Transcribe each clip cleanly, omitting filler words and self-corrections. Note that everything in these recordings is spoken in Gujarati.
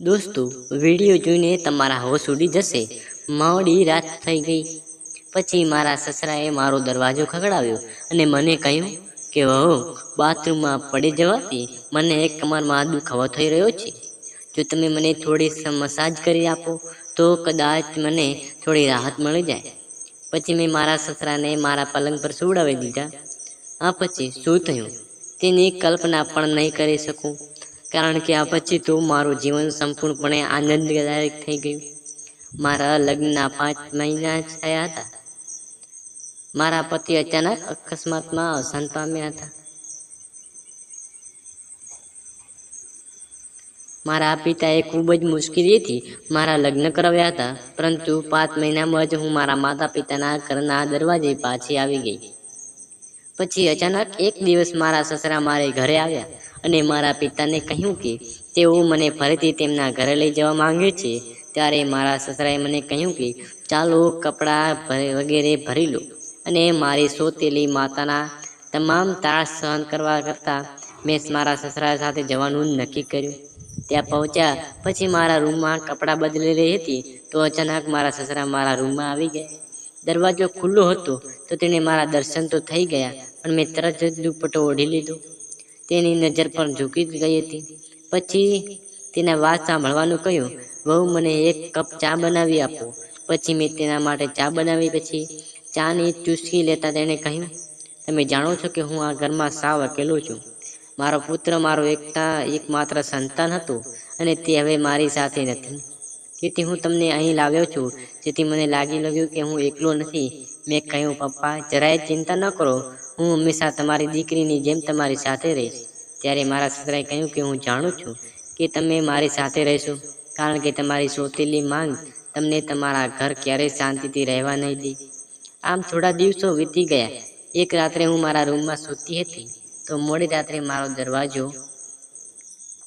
દોસ્તો, વિડીયો જોઈને તમારા હોશ ઉડી જશે. મોડી રાત થઈ ગઈ. પછી મારા સસરાએ મારો દરવાજો ખખડાવ્યો અને મને કહ્યું કે વહુ, બાથરૂમમાં પડી જવાથી મને એક કમરમાં દુખાવો થઈ રહ્યો છે. જો તમે મને થોડી મસાજ કરી આપો તો કદાચ મને થોડી રાહત મળી જાય. પછી મેં મારા સસરાને મારા પલંગ પર સુવડાવી દીધા. આ પછી શું થયું તેની કલ્પના પણ નહીં કરી શકું, કારણ કે આ પછી તો મારું જીવન સંપૂર્ણપણે આનંદદાયક થઈ ગયું. મારા લગ્નના 5 મહિના જ થયા હતા. મારા પતિ અચાનક અકસ્માતમાં અવસાન પામ્યા હતા. મારા પિતાએ ખૂબ જ મુશ્કેલીથી મારા લગ્ન કરાવ્યા હતા, પરંતુ 5 મહિનામાં જ હું મારા માતા પિતાના ઘરના દરવાજે પાછી આવી ગઈ. પછી અચાનક એક દિવસ મારા સસરા મારે ઘરે આવ્યા અને મારા પિતાને કહ્યું કે તેઓ મને ફરીથી તેમના ઘરે લઈ જવા માંગે છે. ત્યારે મારા સસરાએ મને કહ્યું કે ચાલો કપડાં વગેરે ભરી લો. અને મારી સોતેલી માતાના તમામ ત્રાસ સહન કરવા કરતાં મેં મારા સસરા સાથે જવાનું નક્કી કર્યું. ત્યાં પહોંચ્યા પછી મારા રૂમમાં કપડાં બદલી રહી હતી તો અચાનક મારા સસરા મારા રૂમમાં આવી ગયા. દરવાજો ખુલ્લો હતો તો તેને મારા દર્શન તો થઈ ગયા, પણ મેં તરત જ દુપટ્ટો ઓઢી લીધો. તેની નજર પણ ઝૂકી ગઈ હતી. પછી તેના વાત સાંભળવાનું કહ્યું. વહુ, મને 1 કપ ચા બનાવી આપો. પછી મેં તેના માટે ચા બનાવી. પછી ચાની ચૂસકી લેતા તેણે કહ્યું, તમે જાણો છો કે હું આ ઘરમાં સાવ અકેલો છું. મારો પુત્ર મારો એકમાત્ર સંતાન હતો અને તે હવે મારી સાથે નથી. તેથી હું તમને અહીં લાવ્યો છું, જેથી મને લાગ્યું કે હું એકલો નથી. મેં કહ્યું, પપ્પા, જરાય ચિંતા ન કરો, હું હંમેશા તમારી દીકરીની જેમ તમારી સાથે રહીશ. ત્યારે મારા સસરાએ કહ્યું કે હું જાણું છું કે તમે મારી સાથે રહેશો, કારણ કે તમારી સોતેલી માંગ તમને તમારા ઘર ક્યારેય શાંતિથી રહેવા નહીં દે. આમ થોડા દિવસો વીતી ગયા. એક રાત્રે હું મારા રૂમમાં સૂતી હતી તો મોડી રાત્રે મારો દરવાજો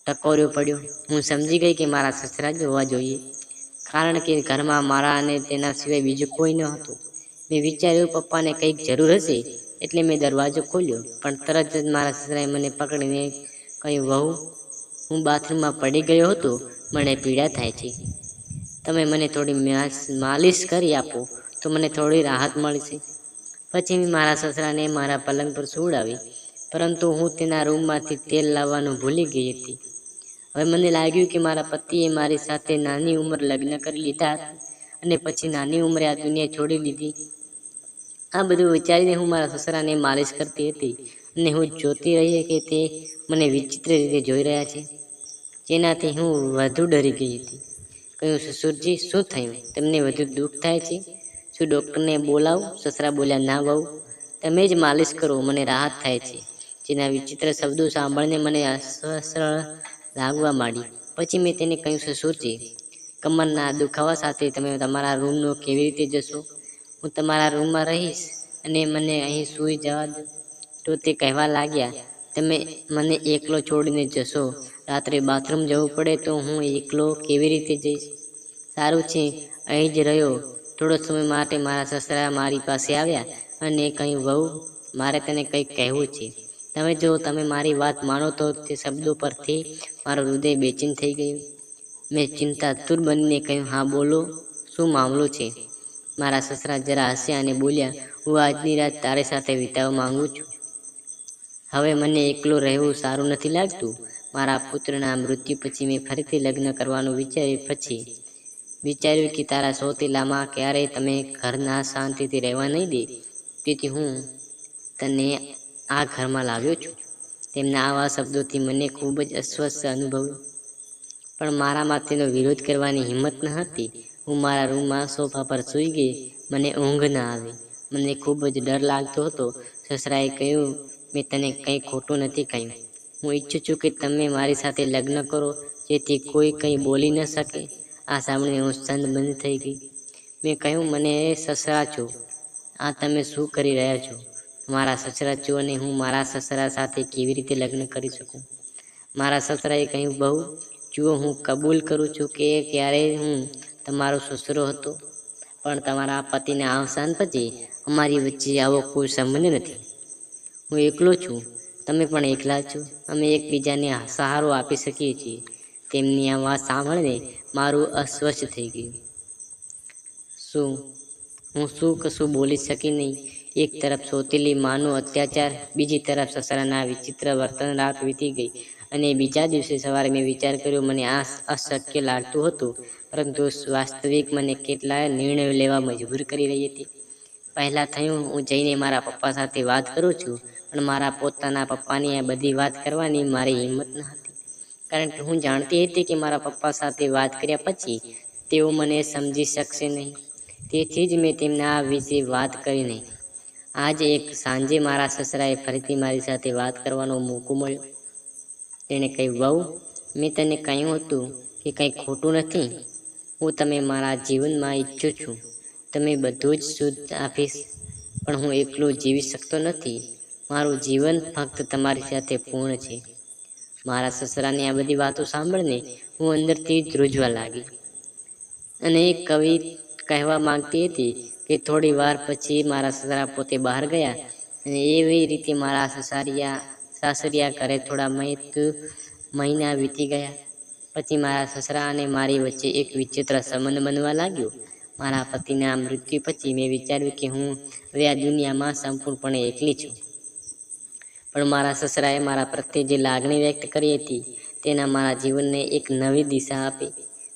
ટકોર્યો પડ્યો. હું સમજી ગઈ કે મારા સસરા જ હોવા જોઈએ, કારણ કે ઘરમાં મારા અને તેના સિવાય બીજું કોઈ ન હતું. મેં વિચાર્યું પપ્પાને કંઈક જરૂર હશે, એટલે મેં દરવાજો ખોલ્યો. પણ તરત જ મારા સસરાએ મને પકડીને કહ્યું, વહુ, હું બાથરૂમમાં પડી ગયો હતો, મને પીડા થાય છે. તમે મને થોડી માલિશ કરી આપો તો મને થોડી રાહત મળશે. પછી મેં મારા સસરાને મારા પલંગ પર સુવડાવી, પરંતુ હું તેના રૂમમાંથી તેલ લાવવાનું ભૂલી ગઈ હતી. હવે મને લાગ્યું કે મારા પતિએ મારી સાથે નાની ઉંમરે લગ્ન કરી લીધા અને પછી નાની ઉંમરે આ દુનિયા છોડી દીધી. આ બધું વિચારીને હું મારા સસરાને માલિશ કરતી હતી અને હું જોતી રહી કે તે મને વિચિત્ર રીતે જોઈ રહ્યા છે, જેનાથી હું વધુ ડરી ગઈ હતી. કહ્યું, સસુરજી, શું થયું? તમને વધુ દુઃખ થાય છે? શું ડૉક્ટરને બોલાવું? સસરા બોલ્યા, ના વહુ, તમે જ માલિશ કરો, મને રાહત થાય છે. જેના વિચિત્ર શબ્દો સાંભળીને મને અસ્વસ્થ લાગવા માંડી. પછી મેં તેને કહ્યું, સસુરજી, કમરના દુખાવા સાથે તમે તમારા રૂમનો કેવી રીતે જશો? હું તમારા રૂમમાં રહીશ અને મને અહીં સૂઈ જવા દો. તો તે કહેવા લાગ્યા, તમે મને એકલો છોડીને જશો? રાત્રે બાથરૂમ જવું પડે તો હું એકલો કેવી રીતે જઈશ? સારું છે, અહીં જ રહ્યો. થોડો સમય માટે મારા સસરા મારી પાસે આવ્યા અને કહ્યું, વહુ, મારે તને કંઈક કહેવું છે. જો તમે મારી વાત માનો તો. તે શબ્દો પરથી મારું હૃદય બેચેન થઈ ગયું. મેં ચિંતાતુર બનીને કહ્યું, હા બોલો, શું મામલો છે? મારા સસરા જરા હસ્યા અને બોલ્યા, હું આજની રાત તારી સાથે વિતાવવા માંગુ છું. હવે મને એકલો રહેવું સારું નથી લાગતું. મારા પુત્રના મૃત્યુ પછી મેં ફરીથી લગ્ન કરવાનું વિચાર્યું કે તારા સોતેલામાં ક્યારેય તમે ઘરના શાંતિથી રહેવા નહીં દે. તેથી હું તને આ ઘરમાં લાવ્યો છું. તેમના આવા શબ્દોથી મને ખૂબ જ અસ્વસ્થ અનુભવ્યું, પણ મારામાં તેનો વિરોધ કરવાની હિંમત ન હતી. હું મારા રૂમમાં સોફા પર સૂઈ ગઈ. મને ઊંઘ ન આવી. મને ખૂબ જ ડર લાગતો હતો. સસરાએ કહ્યું, મેં તને કંઈ ખોટું નથી કહ્યું. હું ઈચ્છું છું કે તમે મારી સાથે લગ્ન કરો, જેથી કોઈ કંઈ બોલી ન શકે. આ સાંભળીને હું સ્તબ્ધ થઈ ગઈ. મેં કહ્યું, મને સસરા છો, આ તમે શું કરી રહ્યા છો? મારા સસરા છો અને હું મારા સસરા સાથે કેવી રીતે લગ્ન કરી શકું? મારા સસરાએ કહ્યું, બહુ, જુઓ, હું કબૂલ કરું છું કે ક્યારેય હું તમારો સસરો હતો, પણ તમારા પતિના અવસાન પછી અમારી વચ્ચે આવો કોઈ સંબંધ નથી. હું એકલો છું, તમે પણ એકલા છો. અમે એકબીજાને સહારો આપી શકીએ છીએ. તેમની આ વાત સાંભળીને મારું અસ્વસ્થ થઈ ગયું. હું કશું બોલી શકી નહીં. એક તરફ સોતેલી માનો અત્યાચાર, બીજી તરફ સસરાના વિચિત્ર વર્તન. રાત વીતી ગઈ અને બીજા દિવસે સવારે મેં વિચાર કર્યો. મને આ અશક્ય લાગતું હતું, પરંતુ વાસ્તવિક મને કેટલાય નિર્ણયો લેવા મજબૂર કરી રહી હતી. પહેલા થયું, હું જઈને મારા પપ્પા સાથે વાત કરું છું, પણ મારા પોતાના પપ્પાની આ બધી વાત કરવાની મારી હિંમત ન હતી, કારણ કે હું જાણતી હતી કે મારા પપ્પા સાથે વાત કર્યા પછી તેઓ મને સમજી શકશે નહીં. તેથી જ મેં તેમને આ વિશે વાત કરી નહીં. આજે એક સાંજે મારા સસરાએ ફરીથી મારી સાથે વાત કરવાનો મોકો મળ્યો. તેણે કહ્યું, વહુ, મેં તને કહ્યું હતું કે કંઈ ખોટું નથી. હું તમે મારા જીવનમાં ઈચ્છું છું. તમે બધું જ શુદ્ધ આપીશ, પણ હું એકલો જીવી શકતો નથી. મારું જીવન ફક્ત તમારી સાથે પૂર્ણ છે. મારા સસરાની આ બધી વાતો સાંભળીને હું અંદરથી ધ્રુજવા લાગી અને એક કવિ કહેવા માંગતી હતી કે થોડી વાર પછી મારા સસરા પોતે બહાર ગયા અને એવી રીતે મારા સાસરિયા ઘરે થોડા મહિના વીતી ગયા. પછી મારા સસરા અને મારી વચ્ચે એક વિચિત્ર સંબંધ બનવા લાગ્યો. મારા પતિના મૃત્યુ પછી મેં વિચાર્યું કે હું હવે આ દુનિયામાં સંપૂર્ણપણે એકલી છું. પણ મારા સસરાએ મારા પ્રત્યે જે લાગણી વ્યક્ત કરી હતી તેના મારા જીવનને એક નવી દિશા આપી.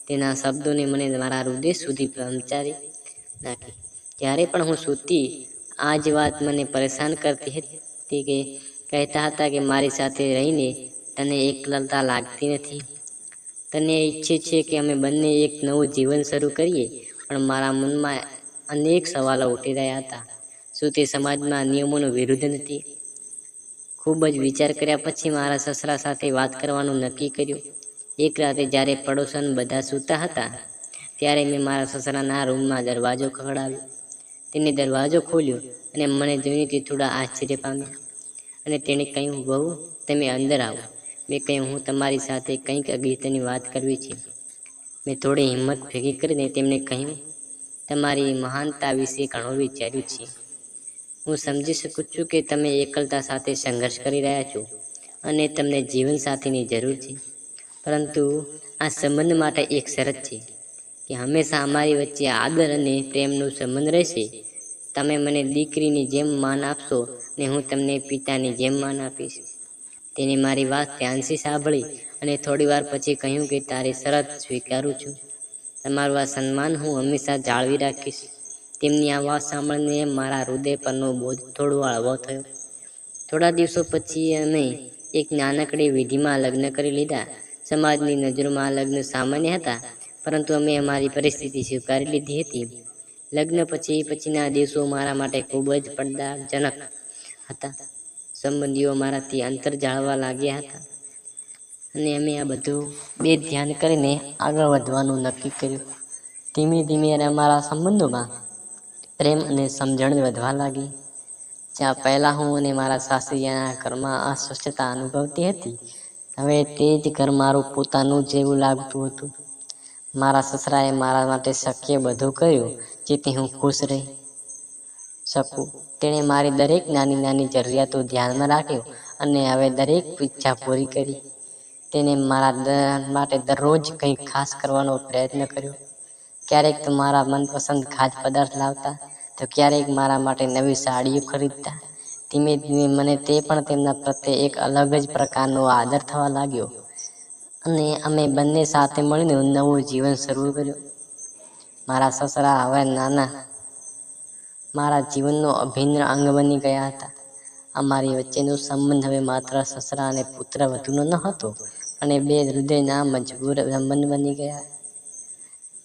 તેના શબ્દોને મને મારા હૃદય સુધી પહોંચાડી નાખી. જ્યારે પણ હું સૂતી, આ જ વાત મને પરેશાન કરતી હતી કે કહેતા હતા કે મારી સાથે રહીને તને એકલતા લાગતી નથી. તને ઈચ્છે છે કે અમે બંને એક નવું જીવન શરૂ કરીએ. પણ મારા મનમાં અનેક સવાલો ઉઠી રહ્યા હતા. શું તે સમાજના નિયમોનો વિરુદ્ધ નથી? ખૂબ જ વિચાર કર્યા પછી મારા સસરા સાથે વાત કરવાનું નક્કી કર્યું. એક રાતે જ્યારે પડોશન બધા સૂતા હતા, ત્યારે મેં મારા સસરાના રૂમમાં દરવાજો ખખડાવ્યો. તેને દરવાજો ખોલ્યો અને મને જોઈને તે થોડા આશ્ચર્ય પામ્યા અને તેણે કહ્યું, વહુ, તમે અંદર આવો. મેં કહ્યું, હું તમારી સાથે કંઈક અગત્યની વાત કરવી છે. મેં થોડી હિંમત ભેગી કરીને તેમને કહ્યું, તમારી મહાનતા વિશે ઘણું વિચાર્યું છે. હું સમજી શકું છું કે તમે એકલતા સાથે સંઘર્ષ કરી રહ્યા છો અને તમને જીવનસાથીની જરૂર છે. પરંતુ આ સંબંધ માટે એક શરત છે કે હંમેશા અમારી વચ્ચે આદર અને પ્રેમનો સંબંધ રહેશે. તમે મને દીકરીની જેમ માન આપશો ને હું તમને પિતાની જેમ માન આપીશ. તેને મારી વાત ધ્યાનથી સાંભળી અને થોડી વાર પછી કહ્યું કે તારી શરત સ્વીકારું છું. તમારું આ સન્માન હું હંમેશા જાળવી રાખીશ. તેમની આ વાત સાંભળીને મારા હૃદય પરનો બોજ થોડો હળવો થયો. થોડા દિવસો પછી અમે એક નાનકડી વિધિમાં લગ્ન કરી લીધા. સમાજની નજરોમાં લગ્ન સામાન્ય હતા, પરંતુ અમે અમારી પરિસ્થિતિ સ્વીકારી લીધી હતી. લગ્ન પછીના દિવસો મારા માટે ખૂબ જ પડકારજનક હતા. સંબંધીઓ મારાથી અંતર જાળવવા લાગ્યા હતા અને અમે આ બધું ધ્યાન કરીને આગળ વધવાનું નક્કી કર્યું. ધીમે ધીમે અમારા સંબંધોમાં પ્રેમ અને સમજણ વધવા લાગી. જ્યાં પહેલા હું અને મારા સાસરિયાના ઘરમાં અસ્વસ્થતા અનુભવતી હતી, હવે તે જ ઘર મારું પોતાનું જેવું લાગતું હતું. મારા સસરાએ મારા માટે શક્ય બધું કર્યું જેથી હું ખુશ રહી શકું. તેણે મારી દરેક નાની નાની જરૂરિયાતો ધ્યાનમાં રાખ્યો અને હવે દરેક ઈચ્છા પૂરી કરી. તેને મારા માટે દરરોજ કંઈક ખાસ કરવાનો પ્રયત્ન કર્યો. ક્યારેક તો મારા મનપસંદ ખાદ્ય પદાર્થ લાવતા, તો ક્યારેક મારા માટે નવી સાડીઓ ખરીદતા. ધીમે ધીમે મને તે પણ તેમના પ્રત્યે એક અલગ જ પ્રકારનો આદર થવા લાગ્યો અને અમે બંને સાથે મળીને નવું જીવન શરૂ કર્યું. મારા સસરા હવે મારા જીવનનો અભિન્ન અંગ બની ગયા હતા. અમારી વચ્ચેનો સંબંધ હવે માત્ર સસરા અને પુત્ર વધુનો ન હતો, અને બે હૃદયના મજબૂત સંબંધ બની ગયા.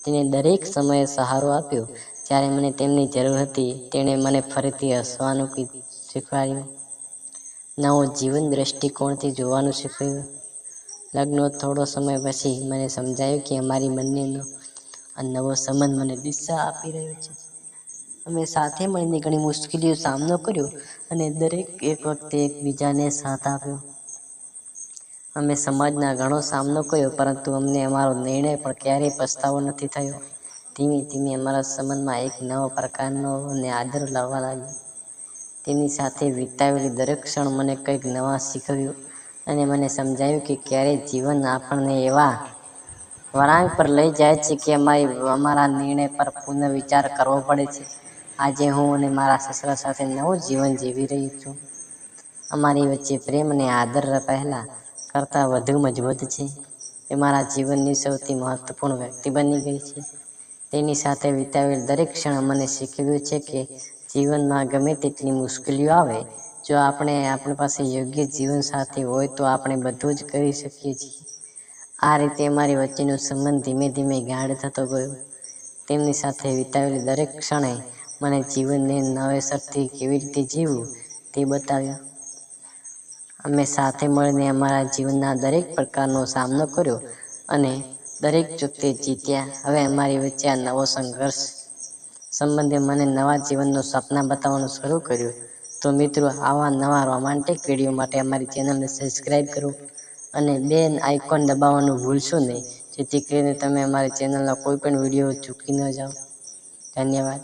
તેને દરેક સમયે સહારો આપ્યો. જ્યારે મને તેમની જરૂર હતી, તેણે મને ફરીથી હસવાનું શીખવાડ્યું, નવો જીવન દ્રષ્ટિકોણથી જોવાનું શીખવ્યું. લગ્નનો થોડો સમય પછી મને સમજાયું કે અમારી બંનેનો આ નવો સંબંધ મને દિશા આપી રહ્યો છે. અમે સાથે મળીને ઘણી મુશ્કેલીઓ સામનો કર્યો અને દરેક એક વખતે એકબીજાને સાથ આપ્યો. અમે સમાજના ઘણો સામનો કર્યો, પરંતુ અમને અમારો નિર્ણય પર ક્યારેય પસ્તાવો નથી થયો. ધીમે ધીમે અમારા સંબંધમાં એક નવા પ્રકારનો અને આદર લાવવા લાગ્યો. તેની સાથે વિતાવેલી દરેક ક્ષણ મને કંઈક નવા શીખવ્યું અને મને સમજાયું કે ક્યારેય જીવન આપણને એવા વળાંક પર લઈ જાય છે કે અમારા નિર્ણય પર પુનઃ વિચાર કરવો પડે છે. આજે હું અને મારા સસરા સાથે નવું જીવન જીવી રહી છું. અમારી વચ્ચે પ્રેમ અને આદર પહેલા કરતાં વધુ મજબૂત છે. તે મારા જીવનની સૌથી મહત્વપૂર્ણ વ્યક્તિ બની ગઈ છે. તેની સાથે વિતાવેલ દરેક ક્ષણ મને શીખવ્યું છે કે જીવનમાં ગમે તેટલી મુશ્કેલીઓ આવે, જો આપણી પાસે યોગ્ય જીવન સાથી હોય તો આપણે બધું જ કરી શકીએ છીએ. આ રીતે અમારી વચ્ચેનો સંબંધ ધીમે ધીમે ગાઢ થતો ગયો. તેમની સાથે વિતાવેલી દરેક ક્ષણે મને જીવનને નવેસરથી કેવી રીતે જીવવું તે બતાવ્યું. અમે સાથે મળીને અમારા જીવનના દરેક પ્રકારનો સામનો કર્યો અને દરેક વખતે જીત્યા. હવે અમારી વચ્ચે આ નવો સંઘર્ષ સંબંધે મને નવા જીવનનું સપના બતાવવાનું શરૂ કર્યું. તો મિત્રો, આવા નવા રોમાન્ટિક વિડીયો માટે અમારી ચેનલને સબસ્ક્રાઈબ કરો અને બેલ આઇકોન દબાવવાનું ભૂલશો નહીં, જેથી કરીને તમે અમારી ચેનલના કોઈ પણ વિડીયો ચૂકી ન જાઓ. ધન્યવાદ.